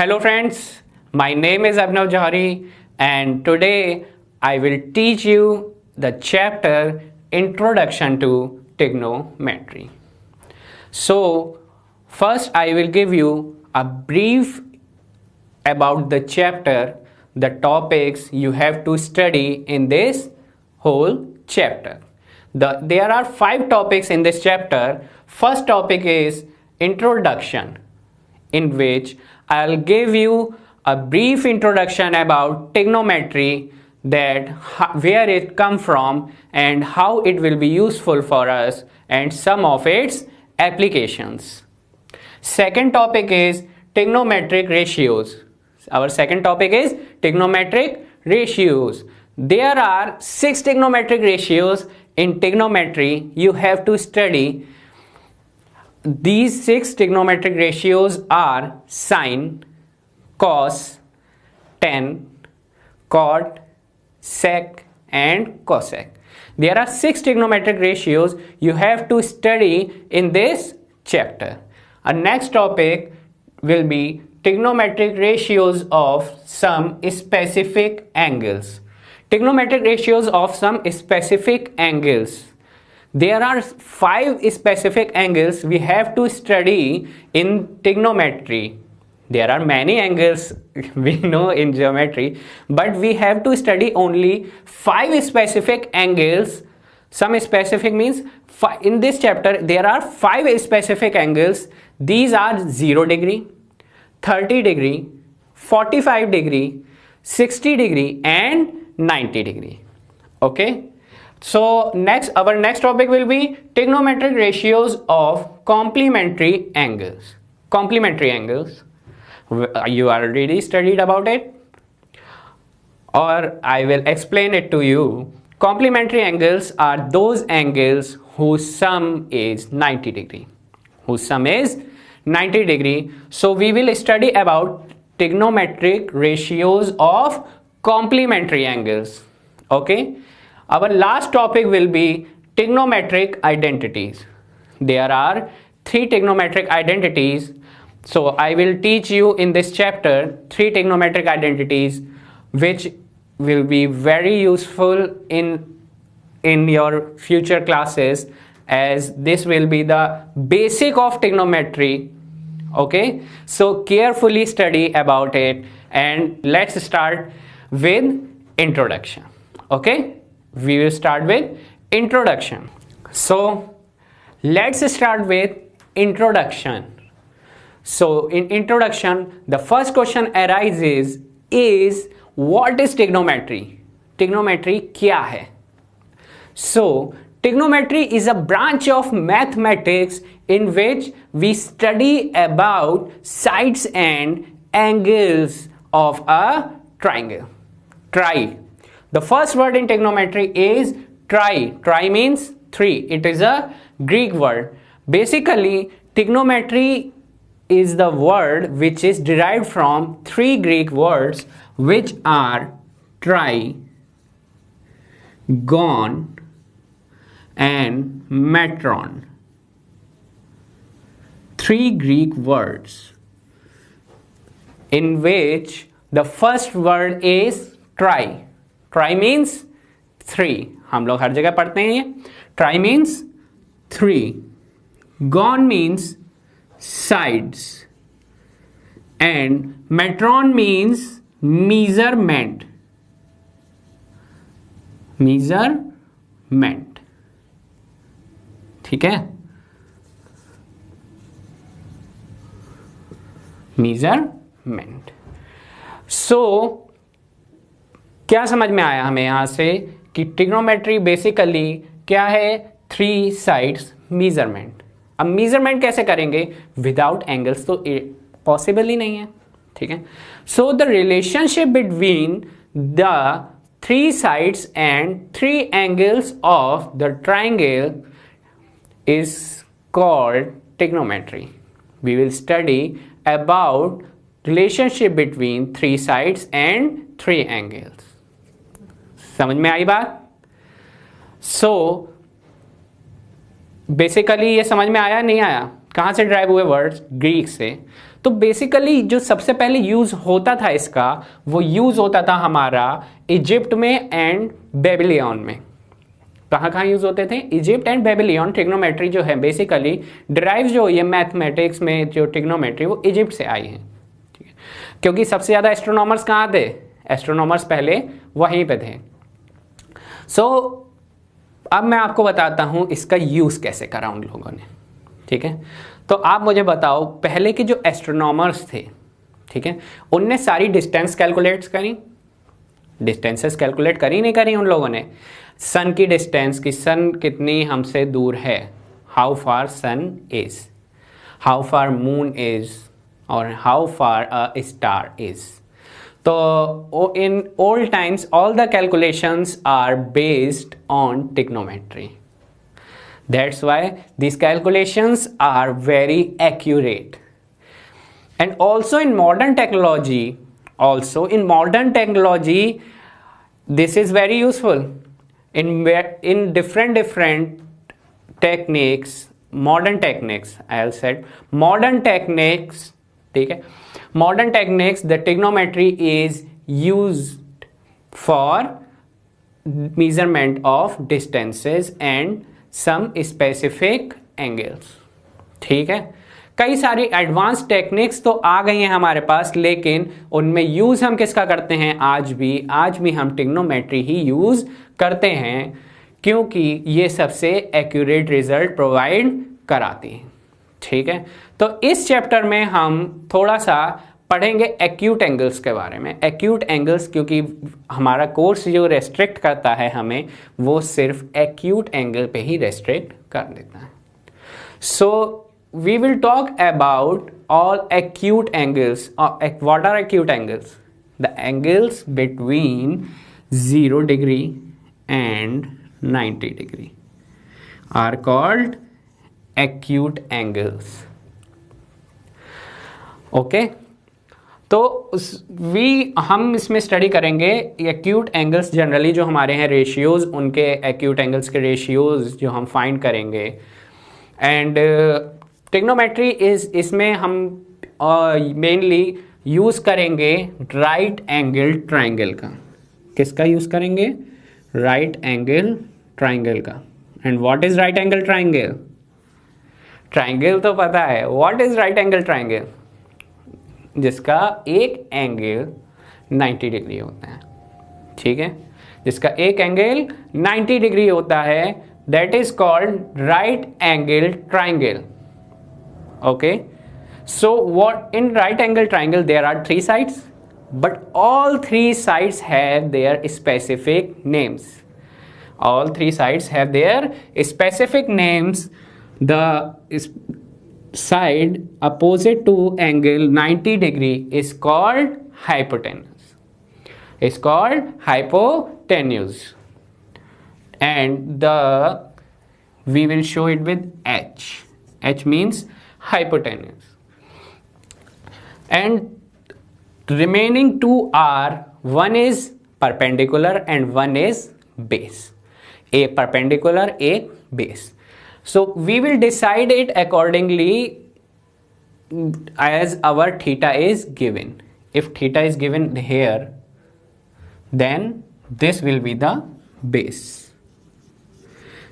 Hello friends, my name is Abhinav Johari and today I will teach you the chapter Introduction to Trigonometry. So first I will give you a brief about the chapter, the topics you have to study in this whole chapter. There are 5 topics in this chapter. First topic is Introduction, in which I'll give you a brief introduction about trigonometry, that where it come from and how it will be useful for us and some of its applications. Second topic is trigonometric ratios. Our second topic is trigonometric ratios. There are 6 trigonometric ratios in trigonometry you have to study. These 6 trigonometric ratios are sine, cos, tan, cot, sec and cosec. There are 6 trigonometric ratios you have to study in this chapter. Our next topic will be trigonometric ratios of some specific angles. Trigonometric ratios of some specific angles. There are 5 specific angles we have to study in trigonometry. There are many angles we know in geometry, but we have to study only 5 specific angles. Some specific means in this chapter there are 5 specific angles. These are 0 degree, 30 degree, 45 degree, 60 degree and 90 degree. Okay. So our next topic will be trigonometric ratios of complementary angles. Complementary angles. You already studied about it, or I will explain it to you. Complementary angles are those angles whose sum is 90 degree. Whose sum is 90 degree. So we will study about trigonometric ratios of complementary angles. Okay. Our last topic will be trigonometric identities. There are 3 trigonometric identities. So I will teach you in this chapter 3 trigonometric identities, which will be very useful in your future classes, as this will be the basic of trigonometry. Okay, so carefully study about it and let's start with introduction. Okay, we will start with introduction. So let's start with introduction. So in introduction, the first question arises is, what is trigonometry? Trigonometry क्या है? So trigonometry is a branch of mathematics in which we study about sides and angles of a triangle. Tri. The first word in trigonometry is tri. Tri means 3. It is a Greek word. Basically, trigonometry is the word which is derived from 3 Greek words, which are tri, gon and metron. 3 Greek words in which the first word is tri. Tri means 3. हम लोग हर जगह पढ़ते हैं ये. Tri means 3. Gon means sides and metron means measurement. Measurement. ठीक है? Measurement. So क्या समझ में आया हमें यहाँ से कि ट्रिग्नोमेट्री बेसिकली क्या है? 3 साइड्स मेजरमेंट. अब मेजरमेंट कैसे करेंगे? विदाउट एंगल्स तो पॉसिबल ही नहीं है. ठीक है. So the relationship between the 3 sides and 3 angles of the triangle is called trigonometry. We will study about relationship between 3 sides and 3 angles. समझ में आई बात? So बेसिकली ये समझ में आया नहीं आया? कहाँ से ड्राइव हुए वर्ड्स? ग्रीक से. तो बेसिकली जो सबसे पहले यूज होता था इसका, वो यूज होता था हमारा इजिप्ट में एंड बेबीलोन में। कहाँ कहाँ यूज होते थे? Egypt and Babylon. ट्रिग्नोमेट्री जो है बेसिकली डिराइव जो ये मैथमेटिक्स में जो ट्रिग्नोमेट्री वो इजिप्ट से आई है, ठीक है? क्योंकि सबसे ज़्यादा एस्ट्रोनॉमर्स कहाँ थे? एस्ट्रोनॉमर्स पहले वहीं पे थे। सो अब मैं आपको बताता हूँ इसका यूज कैसे करा उन लोगों ने, ठीक है? तो आप मुझे बताओ, पहले के जो एस्ट्रोनॉमर्स थे, ठीक है, उनने सारी डिस्टेंस कैलकुलेट करी, डिस्टेंसेस कैलकुलेट करी नहीं करी उन लोगों ने? सन की डिस्टेंस की, सन कितनी हमसे दूर है, how far sun is, how far moon is, और how far a star is. तो in old times all the calculations are based on trigonometry. That's why these calculations are very accurate. And also in modern technology, this is very useful in different techniques, modern techniques, I'll said modern techniques, ठीक है? Modern techniques, the trigonometry is used for measurement of distances and some specific angles, ठीक है? कई सारी advance techniques तो आ गई हैं हमारे पास, लेकिन उनमें यूज हम किसका करते हैं? आज भी हम ट्रिग्नोमेट्री ही यूज करते हैं, क्योंकि ये सबसे एक्यूरेट रिजल्ट प्रोवाइड कराती है, ठीक है? तो इस चैप्टर में हम थोड़ा सा पढ़ेंगे एक्यूट एंगल्स के बारे में। एक्यूट एंगल्स, क्योंकि हमारा कोर्स जो रेस्ट्रिक्ट करता है हमें, वो सिर्फ एक्यूट एंगल पे ही रेस्ट्रिक्ट कर देता है। So we will talk about all acute angles. What are acute angles? The angles between 0 degree and 90 degree are called acute angles. Okay, तो हम इसमें स्टडी करेंगे एक्यूट एंगल्स। जनरली जो हमारे हैं रेशियोज, उनके एक्यूट एंगल्स के रेशियोज जो हम फाइंड करेंगे। एंड ट्रिग्नोमेट्री इसमें हम मेनली यूज करेंगे राइट एंगल ट्राइंगल का। किसका यूज करेंगे? राइट एंगल ट्राइंगल का। And what is right angle triangle? Triangle तो पता है, what is right angle triangle? जिसका एक एंगल 90 डिग्री होता है, ठीक है? जिसका एक एंगल 90 डिग्री होता है, that is called right angle triangle. Okay, so what in right angle triangle there are 3 sides, but all 3 sides have their specific names. All 3 sides have their specific names. The side opposite to angle 90 degree is called hypotenuse. Is called hypotenuse. And we will show it with H. H means hypotenuse. And remaining 2 are, one is perpendicular and one is base. A perpendicular, a base. So we will decide it accordingly as our theta is given. If theta is given here, then this will be the base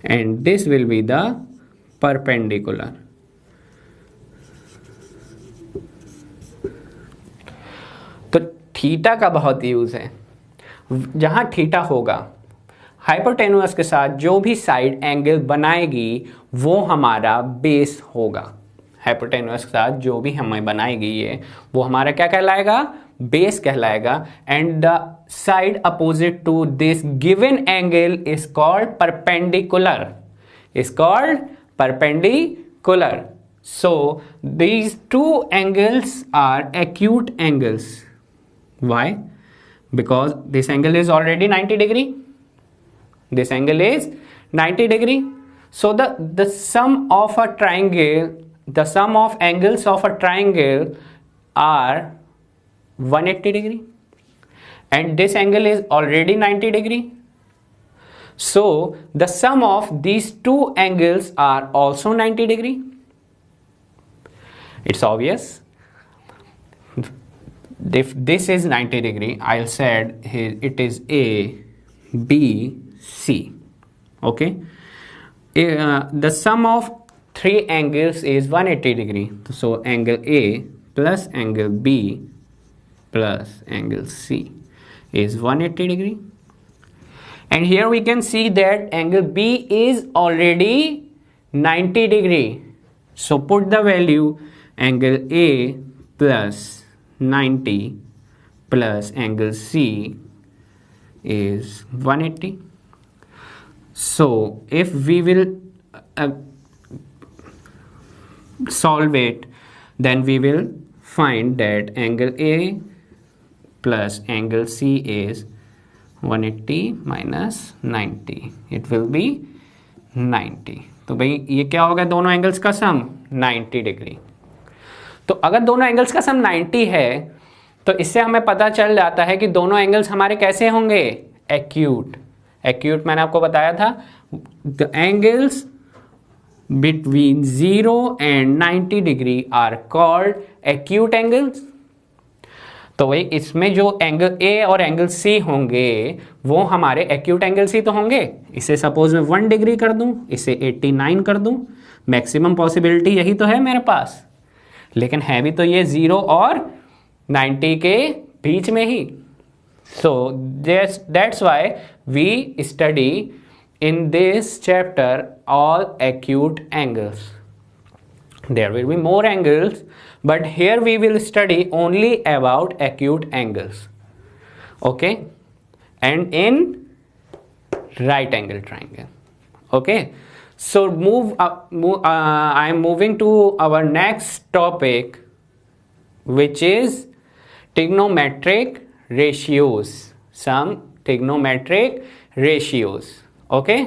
and this will be the perpendicular. तो theta का बहुत use है। जहां theta होगा, हाइपोटेनुअस के साथ जो भी साइड एंगल बनाएगी वो हमारा बेस होगा। हाइपोटेनुअस के साथ जो भी हमें बनाएगी ये, वो हमारा क्या कहलाएगा? बेस कहलाएगा। And the side opposite to this given angle is called perpendicular, is called perpendicular. So these 2 angles are acute angles. Why? Because this angle is already 90 degree. This angle is 90 degree. So the sum of a triangle, the sum of angles of a triangle are 180 degree, and this angle is already 90 degree. So the sum of these 2 angles are also 90 degree. It's obvious. if this is 90 degree, I'll said here it is A, B, C. Okay. The sum of three angles is 180 degree. So angle A plus angle B plus angle C is 180 degree. And here we can see that angle B is already 90 degree. So put the value angle A plus 90 plus angle C is 180. So if we will solve it, then we will find that angle A plus angle C is 180 minus 90. It will be 90. तो भाई ये क्या होगा, दोनों angles का सम 90 degree. तो अगर दोनों एंगल्स का सम 90 है तो इससे हमें पता चल जाता है कि दोनों एंगल्स हमारे कैसे होंगे, एक्यूट. एक्यूट मैंने आपको बताया था, the angles between 0 and 90 degree are called acute angles. तो वही इसमें जो एंगल A और एंगल C होंगे वो हमारे एक्यूट एंगल्स ही तो होंगे. इसे सपोज मैं 1 डिग्री कर दूं, इसे 89 कर दूं, मैक्सिमम पॉसिबिलिटी यही तो है मेरे पास. लेकिन है भी तो ये 0 और 90 के बीच में ही. So that's why we study in this chapter all acute angles. There will be more angles, but here we will study only about acute angles. Okay, and in right angle triangle. Okay, so I am moving to our next topic, which is trigonometric ratios. Some trigonometric ratios. Okay.